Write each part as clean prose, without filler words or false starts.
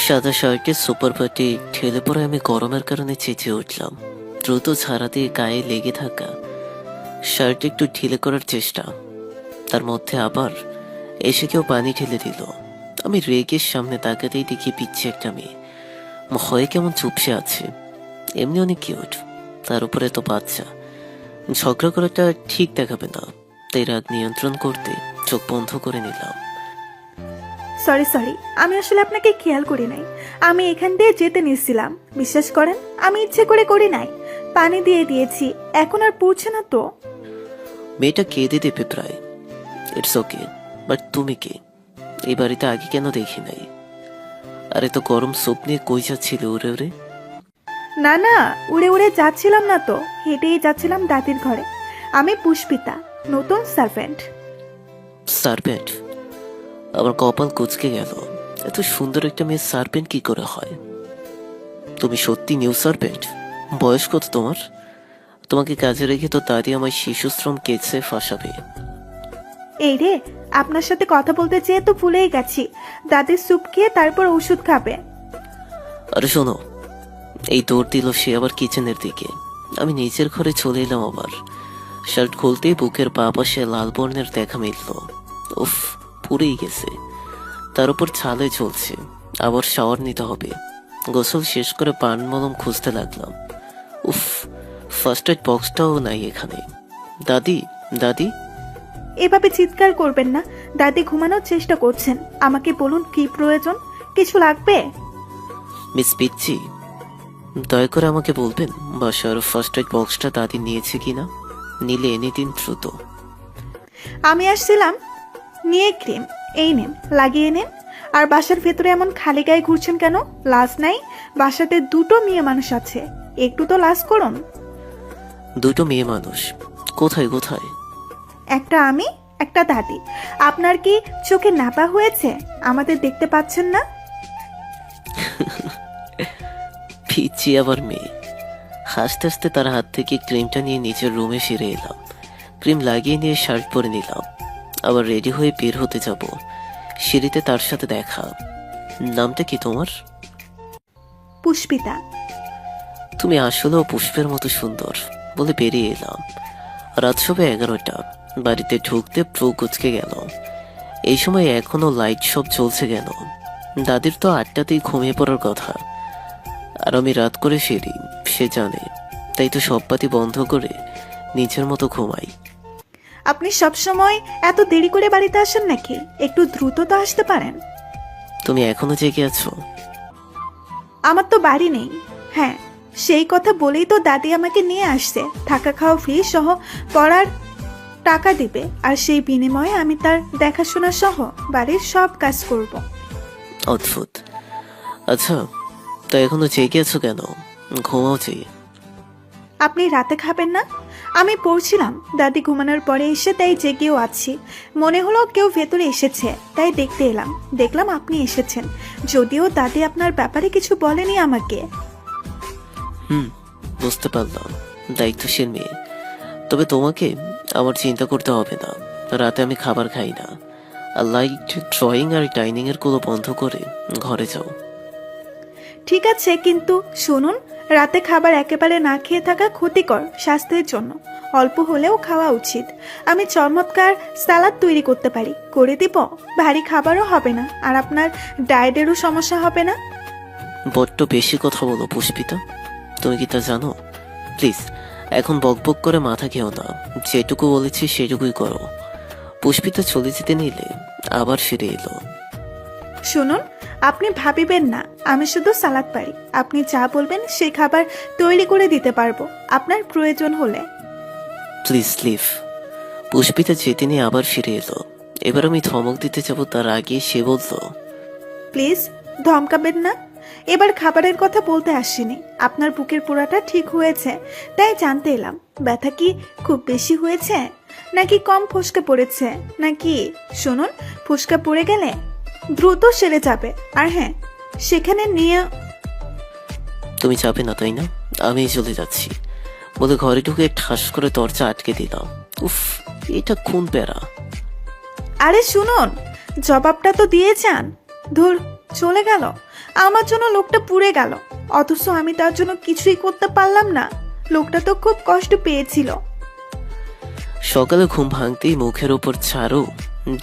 সাদা শার্টের সুপার পাটি ঠেলে পড়ে আমি গরমের কারণে চেঁচিয়ে উঠলাম। দ্রুত ছাড়া দিয়ে গায়ে লেগে থাকা শার্ট একটু ঢিলে করার চেষ্টা, তার মধ্যে আবার এসে কেউ পানি ঢেলে দিল। আমি রেগের সামনে তাকাতেই দেখি পিচ্ছে একটা মেয়ে, ভয়ে কেমন চুপসে আছে। এমনি অনেক কিউট, তার উপরে তো বাচ্চা। ঝগড়া করাটা ঠিক দেখাবে না, তাই রাগ নিয়ন্ত্রণ করতে চোখ বন্ধ করে নিলাম। সরি, আমি আসলে আপনাকে খেয়াল করি নাই। আমি এখান দিয়ে যেতে নিচ্ছিলাম, বিশ্বাস করেন আমি ইচ্ছে করে করি নাই। পানি দিয়ে দিয়েছি, এখন আর পড়ছে না তো। মেয়েটা কেঁদে দেবে প্রায়। ইটস ওকে, বাট তুমি কে? এই বাড়িতে আগে কেন দেখি নাই? আরে তো গরম স্যুপ নিয়ে কই যাচ্ছিল উড়ে উড়ে? না, উড়ে উড়ে যাচ্ছিলাম না তো, হেঁটেই যাচ্ছিলাম দাদির ঘরে। আমি পুষ্পিতা, নতুন সার্ভেন্ট। সার্পেন্ট? আমার কপাল কুঁচকে গেল। এত সুন্দর একটা মেয়ে সার্পেন্ট কি করে হয়? তুমি সত্যি নিউ সার্পেন্ট? বয়স কত তোমার? তোমাকে কাজে রেখে তো দাদি আমার শিশুশ্রম কেসে ফাঁসাবে। এই রে, আপনার সাথে কথা বলতে চেয়ে তো ভুলেই গেছি। দাদির স্যুপ খেয়ে তারপর ওষুধ খাবে। আরে শোনো, এই দৌড় দিল সে আবার কিচেনের দিকে। আমি নিচের ঘরে চলে এলাম আবার। শার্ট খুলতেই বুকের পা পাশে লাল বর্ণের দেখা মিলল। উফ, পুড়েই গেছে। তার উপর ছালে চলছে, আবার শাওয়ার নিতে হবে। গোসল শেষ করে পান মলম খুঁজতে লাগলাম। উফ, ফার্স্ট এড বক্সটাও নাই এখানে। দাদি, দাদি। এভাবে চিৎকার করবেন না, দাদি ঘুমানোর চেষ্টা করছেন। আমাকে বলুন কি প্রয়োজন, কিছু লাগবে? মিস পিচ্চি, দয়া করে আমাকে বলবেন বাসার ফার্স্ট এড বক্সটা দাদি নিয়েছে কিনা? নিলে এনে দিন দ্রুত। আমি আসছিলাম নিয়ে ক্রিম, এই নিন, লাগিয়ে নিন। আর বাসার ভেতরে এমন খালি গায়ে ঘুরছেন কেন? লাশ নাই? বাসাতে দুটো মেয়ে মানুষ আছে, একটু তো লাশ করুন। দুটো মেয়ে মানুষ? কোথায় কোথায়? একটা আমি, একটা দাদি। আপনার কি চোখে নাপা হয়েছে? আমাদের দেখতে পাচ্ছেন না? পিচ্চি আবার মেয়ে। হাসতে হাসতে তার হাত থেকে ক্রিমটা নিয়ে নিচের রুমে ফিরে এলাম। ক্রিম লাগিয়ে নিয়ে শার্ট পরে নিলাম। আবার রেডি হয়ে বের হতে যাব। সিঁড়িতে তার সাথে দেখা। নামটা কি তোমার? পুষ্পিতা। তুমি আসলেও পুষ্পের মতো সুন্দর বলে বেরিয়ে এলাম। রাত সবে 11টা। বাড়িতে ঢুকতে প্রো কুচকে গেল। এই সময় এখনো লাইট সব চলছে কেন? দাদির তো 8টাতেই ঘুমিয়ে পড়ার কথা। আর আমি রাত করে ফিরি, সে জানে। তাই তো সব বাতি বন্ধ করে নিজের মতো ঘুমাই। আপনি সবসময় এত দেরি করে বাড়িতে আসেন নাকি? একটু দ্রুত তো আসতে পারেন। তুমি এখনো জেগে আছো? আমার তো বাড়ি নেই। হ্যাঁ, সেই কথা বলেই তো দাদি আমাকে নিয়ে আসছে। থাকা খাওয়া ফ্রি সহ পড়ার টাকা দিবে, আর সেই বিনিময়ে আমি তার দেখাশোনা সহ বাড়ির সব কাজ করব। অদ্ভুত। আচ্ছা, তা এখনো জেগে আছো কেন? ঘুমাও যে। আপনি রাতে খাবেন না? আমি পড়ছিলাম দাদি ঘুমানোর পরে এসে, তাই জেগেও আছি। মনে হলো কেউ ভেতরে এসেছে, তাই দেখতে এলাম। দেখলাম আপনি এসেছেন, যদিও দাদি আপনার ব্যাপারে কিছু বলেনি আমাকে। বুঝতে পারলাম, দায়িত্বশীল মেয়ে। তবে তোমাকে আমার চিন্তা করতে হবে না। রাতে আমি খাবার খাই না। আর লাইট, ড্রয়িং আর ডাইনিং এর গুলো বন্ধ করে ঘরে যাও। ঠিক আছে, কিন্তু শুনুন, রাতে খাবার একেবারে না খেয়ে থাকা ক্ষতিকর স্বাস্থ্যের জন্য। অল্প হলেও খাওয়া উচিত। আমি চমৎকার সালাদ তৈরি করতে পারি, করে দিব। ভারী খাবারও হবে না, আর আপনার ডায়েটেরও সমস্যা হবে না। বড্ড বেশি কথা বলো পুষ্পিতা, তুমি কি তা জানো? প্লিজ এখন বকবক করে মাথা খেও না। যেটুকু বলেছি সেটুকুই করো। পুষ্পিতা চলে যেতে নিলে আবার ফিরে এলো। শুনুন, আপনি ভাবিবেন না আমি শুধু সালাদ পারি। আপনি যা বলবেন সেই খাবার তৈরি করে দিতে পারবো আপনার প্রয়োজন হলে। Please leave. পুষ্পিতা যেতে নিয়ে আবার ফিরে এলো। এবার আমি ধমক দিতে যাব, তার আগে সে বলল, প্লিজ ধমকাবেন না। এবার খাবারের কথা বলতে আসিনি। আপনার বুকের পোড়াটা ঠিক হয়েছে, তাই জানতে এলাম। ব্যথা কি খুব বেশি হয়েছে, নাকি কম ফসকে পড়েছে? নাকি শুনুন, ফসকা পড়ে গেলে দ্রুত সেরে যাবে। আর হ্যাঁ, সেখানে নিয়ে। তুমি যাবে না তাই না? আমি চলে যাচ্ছি বলে ঘরে ঢুকে ঠাস করে দরজা আটকে দিলাম। উফ, এটা কোন প্যারা! আরে শুনুন, জবাবটা তো দিয়ে যান। ধুর, চলে গেল। আমার জন্য লোকটা পুড়ে গেল, অথচ আমি তার জন্য কিছুই করতে পারলাম না। লোকটা তো খুব কষ্ট পেয়েছিল। সকালে ঘুম ভাঙতেই মুখের ওপর ছাড়ও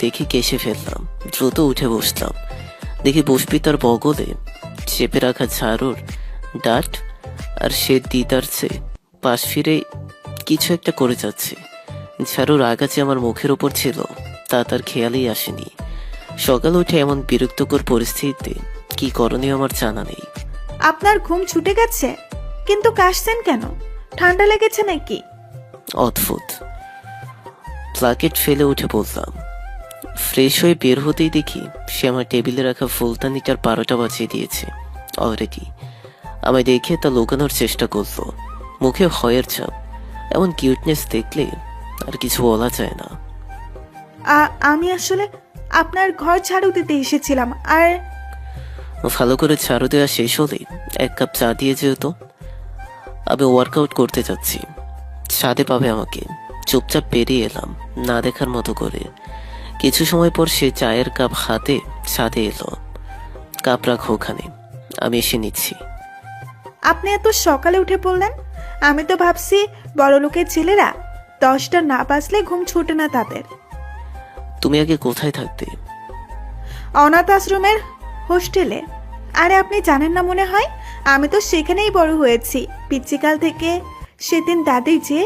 দেখি কেশে ফেললাম। দ্রুত উঠে বসলাম। দেখি পুষ্পিতার বগলে চেপে রাখা ঝাড়ুর ডাট, আর সে দিদার চেয়ে পাশ ফিরে কিছু একটা করে যাচ্ছে। ঝাড়ুর আগাছে আমার মুখের ওপর ছিল, তা তার খেয়ালই আসেনি। সকালে উঠে এমন বিরক্তকর পরিস্থিতিতে কি করণীয় আমার জানা নেই। আপনার ঘুম ছুটে গেছে, কিন্তু কাশছেন কেন? ঠান্ডা লেগেছে নাকি? অদ্ভুত। প্লাকেট ফেলে উঠে বললাম। ফ্রেশ হয়ে বের হতেই দেখি সে আমার টেবিলে রাখা ফুলদানিটার 12টা বাজিয়ে দিয়েছে অলরেডি। আমায় দেখে তা লুকানোর চেষ্টা করলো, মুখে ভয়ের ছাপ। এমন কিউটনেস দেখলে আর কিছু বলা যায় না। আমি আসলে আপনার ঘর ঝাড়ু দিতে এসেছিলাম। আর ভালো করে ঝাড়ু দেওয়া শেষ হলেই 1 কাপ চা দিয়ে যেহেতু আমি ওয়ার্কআউট করতে যাচ্ছি, ছাদে পাবে আমাকে। চুপচাপ বেরিয়ে এলাম না দেখার মতো করে। কিছু সময় পর সে চায়ের কাপ হাতে ছাদে এলো। কাপ রাখো ওখানে, আমি এসে নিচ্ছি। আপনি এত সকালে উঠে পড়লেন? আমি তো ভাবছি বড়লোকের ছেলেরা 10টা না বাজলে ঘুম ছুটে না তাদের। তুমি আগে কোথায় থাকতে? অনাথ আশ্রমের হোস্টেলে। আরে আপনি জানেন না মনে হয়, আমি তো সেখানেই বড় হয়েছি পিচ্চিকাল থেকে। সেদিন দাদি যে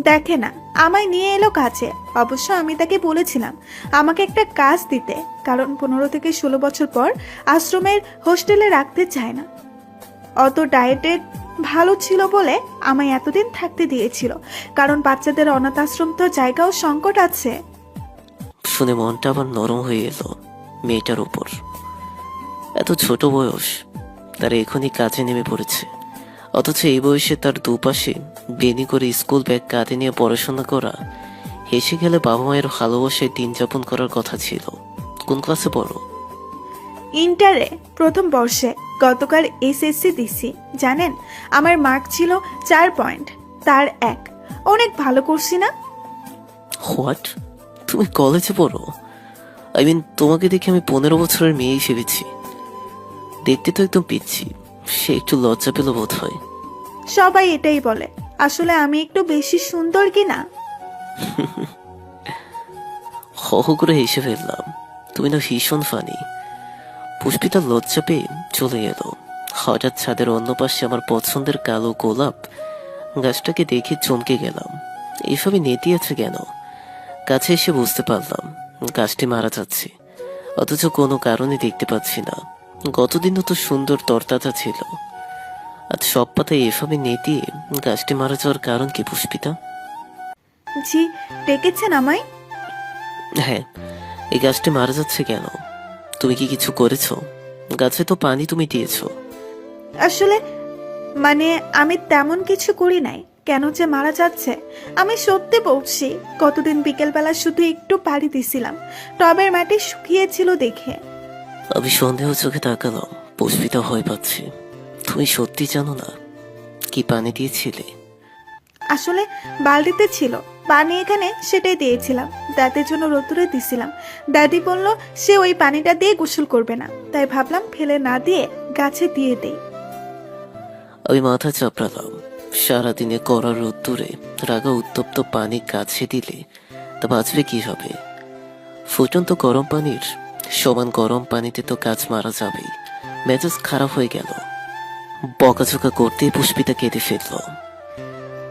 দেখে না আমায় নিয়ে এলো কাছে। অবশ্য আমি তাকে বলেছিলাম আমাকে একটা কাজ দিতে, কারণ 15 থেকে 16 বছর পর আশ্রমের হোস্টেলে রাখতে চায় না। অত ডায়েটের ভালো ছিল বলে আমায় এতদিন থাকতে দিয়েছিল, কারণ বাচ্চাদের অনাথ আশ্রম তো জায়গাও সংকট আছে। শুনে মনটা আবার নরম হয়ে এলো মেয়েটার উপর। এত ছোট বয়স, তার এখনই কাজে নেমে পড়েছে। অথচ এই বয়সে তার দুপাশে বেনি করে স্কুল ব্যাগ কাঁধে নিয়ে পড়াশোনা করা, হেসে গেলে বাবা মায়ের ভালোবাসায় দিন যাপন করার কথা ছিল। কোন ক্লাসে পড়ো? ইন্টারে প্রথম বর্ষে। গতকাল এসএসসি দিছি। জানেন, আমার মার্ক ছিল 4 পয়েন্ট, তার 1। অনেক ভালো করছি না? হোয়াট? তুমি কলেজে পড়ো? আই মিন, তোমাকে দেখে আমি 15 বছরের মেয়েই ভেবেছি। দেখতে তো একদম পিচ্ছি। সে একটু লজ্জা পেল বোধ হয়। সবাই এটাই বলে। আসলে আমি একটু বেশি সুন্দর কি না? হহ করে হেসে ফেললাম। তুমি না ভীষণ ফানি। পুষ্পিতা লজ্জা পেয়ে চলে এলো। হঠাৎ ছাদের অন্য পাশে আমার পছন্দের কালো গোলাপ গাছটাকে দেখে চমকে গেলাম। এইভাবে নেতিয়েছে কেন? কাছে এসে বুঝতে পারলাম গাছটি মারা যাচ্ছে, অথচ কোনো কারণে দেখতে পাচ্ছি না। গতদিনও তো সুন্দর তরতাজা ছিল, আজ সব পাতায় এভাবে নেতিয়ে গাছটি মারা যাওয়ার কারণ কি পুষ্পিতা? জি, ডেকেছেন আমায়? হ্যাঁ, এই গাছটি মারা যাচ্ছে কেন? তুমি কি কিছু করেছো? গাছে তো পানি তুমি দিয়েছো। আসলে মানে আমি তেমন কিছু করি নাই। কেন যে মারা যাচ্ছে আমি সত্যি বলছি। কতদিন বিকেলবেলা শুধু একটু পানি দিছিলাম, টবের মাটি শুকিয়েছিল দেখে। আমি সন্দেহ চোখে তাকালাম। পুষ্পিতা ভয় পাচ্ছে। তুমি সত্যি জানো না কি পানি দিয়েছিলে? আসলে বালতিতে ছিল পানি, এখানে সেটাই দিয়েছিলাম। দাদির জন্য রোদ্দুরে দিছিলাম। দাদি বলল সে ওই পানিটা দিয়ে গোসল করবে না, তাই ভাবলাম ফেলে না দিয়ে গাছে দিয়ে দেই। আমি মাথা চাপড়ালাম। সারাদিনে কড়া রোদ্দুরে রাগা উত্তপ্ত পানি গাছে দিলে তা বাঁচবে কিভাবে? ফুটন্ত গরম পানির সমান গরম পানিতে তো গাছ মারা যাবেই। মেজাজ খারাপ হয়ে গেল। বকাঝোকা করতেই পুষ্পিতা কেঁদে ফেলল।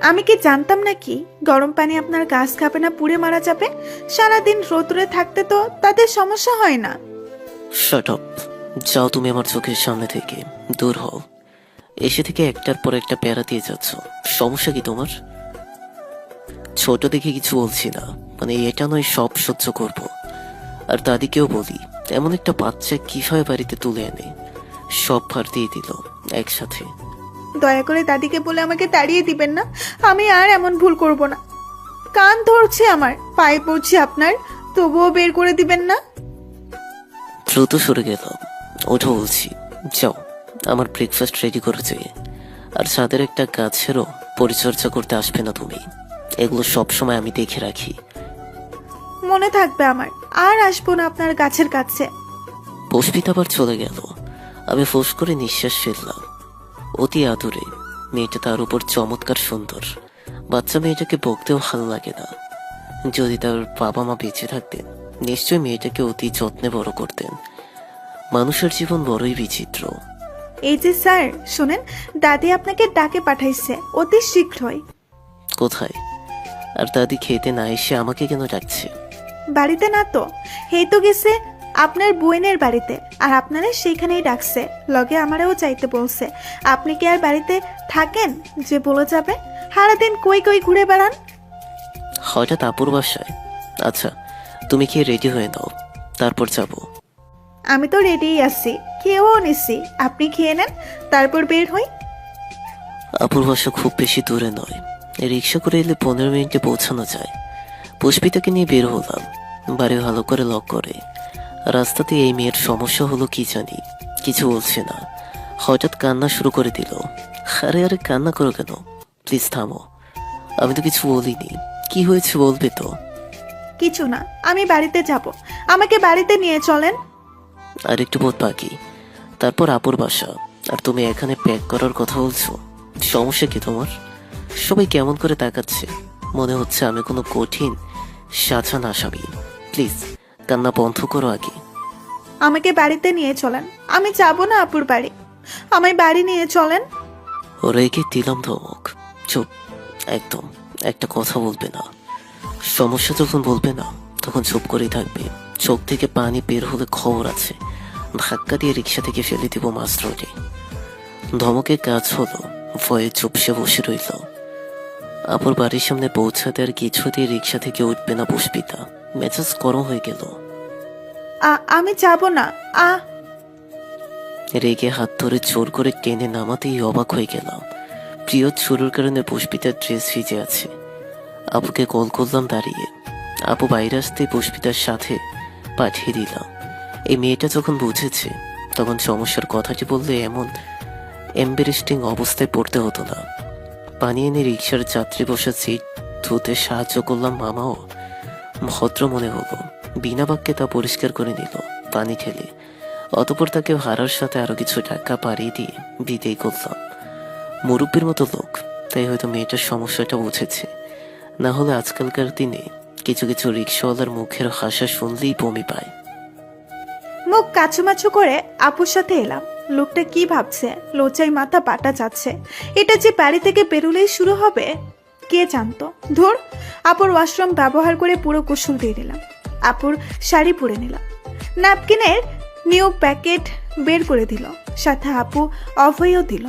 আমি কি জানতাম নাকি গরম পানি আপনার গাছ খাবে না, পুড়ে মারা যাবে? সারাদিন রোদ্দুরে থাকতে তো তাদের সমস্যা হয় না। Shut up! যাও তুমি আমার চোখের সামনে থেকে, দূর হও। এসে থেকে একটার পর একটা প্যারা দিয়ে যাচ্ছ। সমস্যা কি তোমার? ছোট দেখে কিছু বলছি না, মানে এটা নয় সব সহ্য করব। আর দাদিকেও বলি এমন একটা বাচ্চা কিভাবে বাড়িতে তুলে এনে সব ভার দিয়ে দিল একসাথে। দয়া করে দাদিকে বলে আমাকে তাড়িয়ে দিবেন না। আমি আর এমন ভুল করব না। কান ধরছে আমার, পায়ে পড়ছি আপনার, তবুও বের করে দিবেন না। দ্রুত সরে গেলাম। ওঠো বলছি, যাও আমার ব্রেকফাস্ট রেডি করে যাই। আর ছাদের একটা গাছেরও পরিচর্যা করতে আসবে না তুমি। এগুলো সব সময় আমি দেখে রাখি। মনে থাকবে আমার, আর আসবো না আপনার গাছের কাছে। পুষ্পিতা আবার চলে গেল। আমি ফোঁস করে নিঃশ্বাস ফেললাম। অতি আদুরে, মেয়েটা তার উপর চমৎকার সুন্দর। বাচ্চা মেয়েটাকে বকতেও ভালো লাগে না। যদি তার বাবা মা বেঁচে থাকতেন, নিশ্চয়ই মেয়েটাকে অতি যত্নে বড় করতেন। মানুষের জীবন বড়ই বিচিত্র। এই যে স্যার শুনেন, দাদি আপনাকে ডাকে পাঠাইছে অতি শীঘ্রই। কোথায়? আর দাদি খেতে না এসে আমাকে কেন ডাকছে? বাড়িতে না তো, হেই তো গেছে আপনার বোনের বাড়িতে, আর আপনারা সেইখানেই ডাকছে। লগে আমারও চাইতে বলছে। আপনি কি আর বাড়িতে থাকেন যে বলে যাবে? সারাদিন কই কই ঘুরে বেড়ান। হঠাৎ আপুর বাসায়? আচ্ছা, তুমি খেয়ে রেডি হয়ে নাও, তারপর যাব। আমি তো রেডিই আছি, খেয়েও নিছি। আপনি খেয়ে নেন, তারপর বের হই। আপুর বাসা খুব বেশি দূরে নয়, রিক্সা করে এলে 15 মিনিটে পৌঁছানো যায়। পুষ্পিতাকে নিয়ে বের হলাম, বাড়ি ভালো করে লক করে। রাস্তাতে এই মেয়ের সমস্যা হলো কি জানি, কিছু বলছে না। হঠাৎ কান্না শুরু করে দিল। আরে আরে, কান্না করো কেন? প্লিজ থামো। আমি তো কিছু বলিনি। কি হয়েছে বলবে তো? কিছু না, আমি বাড়িতে যাব, আমাকে বাড়িতে নিয়ে চলেন। আর একটু পথ বাকি, তারপর আপুর বাসা। আর তুমি এখানে প্যাক করার কথা বলছো? সমস্যা কি তোমার? সবাই কেমন করে তাকাচ্ছে, মনে হচ্ছে আমি কোনো কঠিন সাজান আসামি। প্লিজ কান্না বন্ধ করো আগে। আমাকে বাড়িতে নিয়ে চলেন, আমি যাব না আপুর বাড়ি, আমায় বাড়ি নিয়ে চলেন। রেগে দিলাম ধমক। চুপ, একদম একটা কথা বলবে না। সমস্যা যখন বলবে না, তখন চুপ করেই থাকবে। চোখ থেকে পানি বের হলে খবর আছে, ধাক্কা দিয়ে রিক্সা থেকে ফেলে দিব মাঝ রোডে। ধমকের কাজ হলো, ভয়ে চুপসে বসে রইল। আপুর বাড়ির সামনে পৌঁছাতে আর কিছুতেই রিক্সা থেকে উঠবে না পুষ্পিতা। মেজাজ গরম হয়ে গেল। আমি যাব না। রেগে হাত ধরে জোর করে টেনে নামাতেই অবাক হয়ে গেলাম। প্রিয় শুরুর কারণে পুষ্পিতার ড্রেস ভিজে আছে। আপুকে কল করলাম দাঁড়িয়ে। আপু বাইরে আসতে পুষ্পিতার সাথে পাঠিয়ে দিলাম। এই মেয়েটা যখন বুঝেছে, তখন সমস্যার কথাটি বললে এমন এম্বারেস্টিং অবস্থায় পড়তে হতো না। পানি এনে রিক্সার যাত্রী বসা সিট ধুতে সাহায্য করলাম। মামাও ভদ্র মনে হলো, বিনা বাক্যে তা পরিষ্কার করে নিল পানি ঠেলে। অতপর তাকে ভাড়ার সাথে আরো কিছু টাকা পাড়িয়ে দিয়ে বিদেয় করলাম। মুরব্বীর মতো লোক, তাই হয়তো মেয়েটার সমস্যাটা বুঝেছে। না হলে আজকালকার দিনে কিছু কিছু রিক্সাওয়ালার মুখের হাসা শুনলেই বমি পায়। মুখ কাছুমাছু করে আপুর সাথে এলাম। লোকটা কি ভাবছে, লজ্জায় মাথা পাটা যাচ্ছে। এটা যে বাড়ি থেকে বেরোলেই শুরু হবে, কে জানতো। ধুর, আপুর ওয়াশরুম ব্যবহার করে পুরো গোসল দিয়ে দিলাম। আপুর শাড়ি পরে নিলাম, ন্যাপকিনের নিউ প্যাকেট বের করে দিল, সাথে আপু অভয়ও দিল।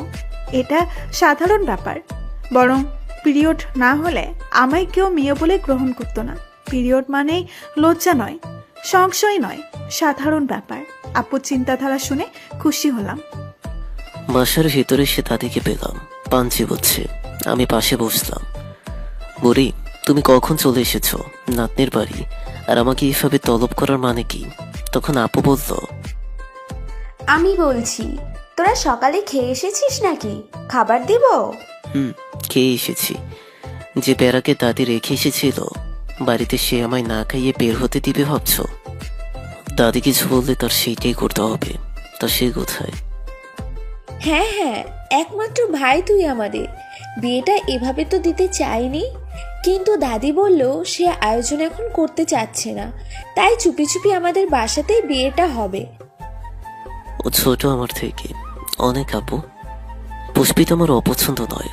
এটা সাধারণ ব্যাপার, বরং পিরিয়ড না হলে আমায় কেউ মেয়ে বলে গ্রহণ করতো না। পিরিয়ড মানেই লজ্জা নয়, সংশয় নয়, সাধারণ ব্যাপার। আপুর চিন্তাধারা শুনে খুশি হলাম। বাসার ভেতরে সে দাদিকে পেলাম, পান চিবোচ্ছে। আমি পাশে বসলাম। বুড়ি, তুমি কখন চলে এসেছো নাতনির বাড়ি, আর আমাকে এইভাবে তলব করার মানে কি? তখন আপু বলল, আমি বলছি, তোরা সকালে খেয়ে এসেছিস নাকি? খাবার দিব? খেয়ে এসেছি। যে বেড়াকে দাদি রেখে এসেছিল বাড়িতে, সে আমায় না খাইয়ে বের হতে দিবে ভাবছো? দাদি কিছু বললে তার সেইটাই করতে হবে। তা সে কোথায়? হ্যাঁ হ্যাঁ, একমাত্র ভাই তুই আমাদের। বিয়েটা এভাবে তো দিতে চাইনি, কিন্তু দাদি বলল সে আয়োজন এখন করতে চাচ্ছে না, তাই চুপি চুপি আমাদের বাসাতেই বিয়েটা হবে। ও ছোট আমার থেকে অনেক আপু। পুষ্পিতা আমার অপছন্দ নয়,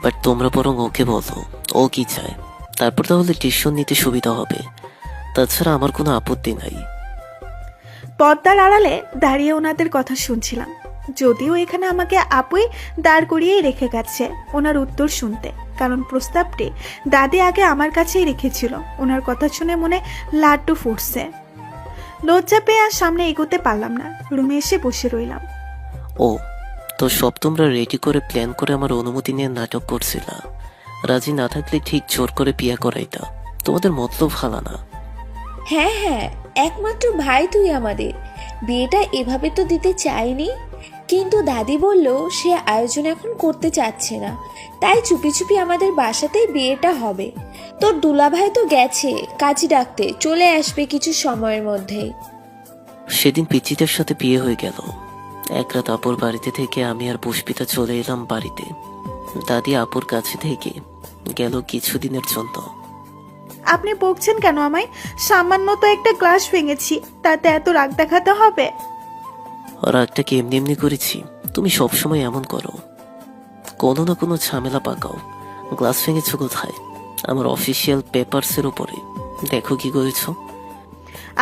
বাট তোমরা বরং ওকে বলো ও কি চায়, তারপর তাহলে টিউশন নিতে সুবিধা হবে। তাছাড়া আমার কোনো আপত্তি নাই। পর্দার আড়ালে দাঁড়িয়ে ওনাদের কথা শুনছিলাম। যদিও এখানে আমাকে আপুই দাঁড় করিয়েই রেখে গেছে ওনার উত্তর শুনতে, কারণ প্রস্তাবটি দাদি আগে আমার কাছেই রেখেছিল। ওনার কথা শুনে মনে লাড্ডু ফুটছে। লজ্জা পেয়ে আর সামনে এগোতে পারলাম না, রুমে এসে বসে রইলাম। ও, তো সব তোমরা রেডি করে প্ল্যান করে আমার অনুমতি নিয়ে নাটক করছিলা। রাজি না থাকলে ঠিক জোর করে বিয়ে করাইতা। তোমাদের মতলব ভালো না। হ্যাঁ হ্যাঁ, একমাত্র ভাই তুই আমাদের। বিয়েটা এভাবে তো দিতে চাইনি, কিন্তু দাদি বলল সে আয়োজন এখন করতে চাচ্ছে না, তাই চুপি চুপি আমাদের বাসাতেই বিয়েটা হবে। তোর দুলাভাই তো গেছে কাজী ডাকতে, চলে আসবে কিছু সময়ের মধ্যেই। সেদিন পিচিটার সাথে বিয়ে হয়ে গেল। এক রাত আপুর বাড়িতে থেকে আমি আর পুষ্পিতা চলে এলাম বাড়িতে। দাদি আপুর কাছে থেকে গেল কিছুদিনের জন্য। আপনি বকছেন কেন আমায়? সামান্য তো একটা গ্লাস ভেঙেছি, তাতে এত রাগ দেখাতে হবে? রাগটা কি এমনি এমনি করেছি? তুমি সবসময় এমন করো, কোনো না কোনো ঝামেলা পাকাও। গ্লাস ভেঙেছো কোথায়? আমার অফিসিয়াল পেপারসের উপরে। দেখো কি করেছো।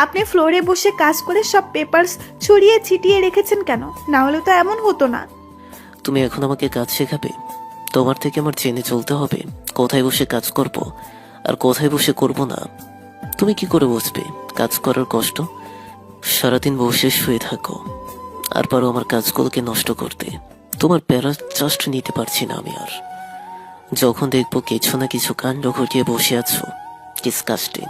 আপনি ফ্লোরে বসে কাজ করে সব পেপারস ছড়িয়ে ছিটিয়ে রেখেছেন কেন? না হলে তো এমন হতো না। তুমি এখন আমাকে কাজ শেখাবে? তোমার থেকে আমার জেনে চলতে হবে কোথায় বসে কাজ করব আর কোথায় বসে করব না। তুমি কি করে বুঝবে কাজ করার কষ্ট? সারাদিন বসে শুয়ে থাকো আর পারো আমার কাজগুলোকে নষ্ট করতে। তোমার প্যারা জাস্ট নিতে পারছি না আমি আর। যখন দেখবো কিছু না কিছু কাণ্ড ঘটিয়ে বসে আছো, ডিসকাস্টিং।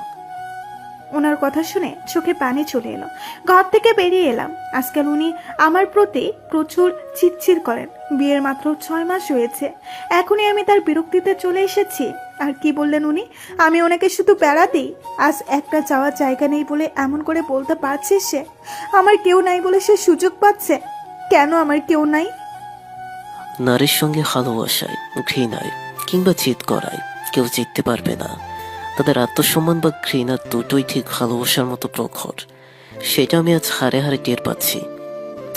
ওনার কথা শুনে চোখে পানি চলে এলো। ঘর থেকে বেরিয়ে এলাম। আজকাল উনি আমার প্রতি প্রচুর চিৎচির করেন। বিয়ের মাত্র 6 মাস হয়েছে, এখনই আমি তার বিরক্তিতে চলে এসেছি। আর কি বললেন উনি? আমি ওনাকে শুধু প্যারা দিই। আজ একটা যাওয়ার জায়গা নেই বলে এমন করে বলতে পারছে সে। আমার কেউ নাই বলে সে সুযোগ পাচ্ছে। কেন আমার কেউ নাই? নারীর সঙ্গে ভালোবাসায়, ঘৃণায় কিংবা জিদ করায় কেউ জিততে পারবে না। তাদের আত্মসম্মান বা ঘৃণা দুটোই ঠিক ভালোবাসার মতো প্রখর। সেটা আমি আজ হারে হারে টের পাচ্ছি।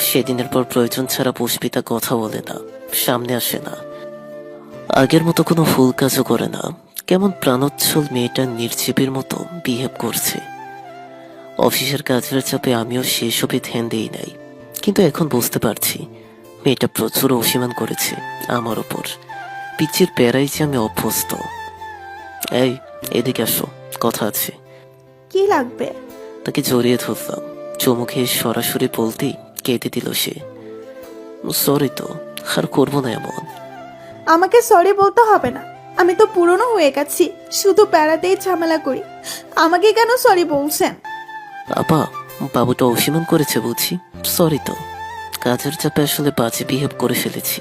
সেদিনের পর প্রয়োজন ছাড়া পুষ্পিতা কথা বলে না, সামনে আসে না, আগের মতো কোনো ভুল কাজও করে না। কেমন প্রাণোচ্ছল মেয়েটা নির্জীবের মতো বিহেভ করছে। অফিসের কাজের চাপে আমিও সেসবে ধ্যান দিই নাই, কিন্তু এখন বুঝতে পারছি মেয়েটা প্রচুর অভিমান করেছে আমার ওপর। পিচির প্যারাই যে আমি অভ্যস্ত। এই, এদিকে আসো, কথা আছে। কি লাগবে? তাকে জড়িয়ে ধরলাম। চুমু খেয়ে সরাসরি বলতেই কেঁদে দিল সে। সরি তো, আর করবো না এমন। আমাকে সরি বলতে হবে না, আমি তো পুরনো হয়ে গেছি, শুধু প্যারাতেই ঝামেলা করি। আমাকে কেন সরি বলছেন? আপা, বাবুটা অভিমান করেছে বুঝি। সরি তো, কাজের চাপে আসলে বাজে বিহেভ করে ফেলেছি।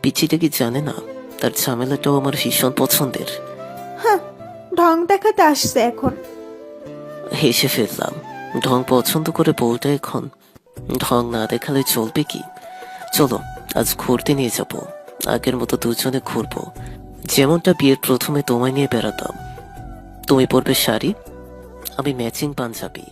পিচিটা কি জানে না তার ঝামেলাটাও আমার ভীষণ পছন্দের? হ্যাঁ, ঢং দেখাতে আসছে এখন। হেসে ফেললাম। ঢং পছন্দ করে বউটা এখন ঢং না দেখালে চলবে কি? চলো আজ ঘুরতে নিয়ে যাব। আগের মতো দুজনে ঘুরবো, যেমনটা বিয়ের প্রথমে তোমায় নিয়ে বেড়াতাম। তুমি পরবে শাড়ি, আমি ম্যাচিং পাঞ্জাবি।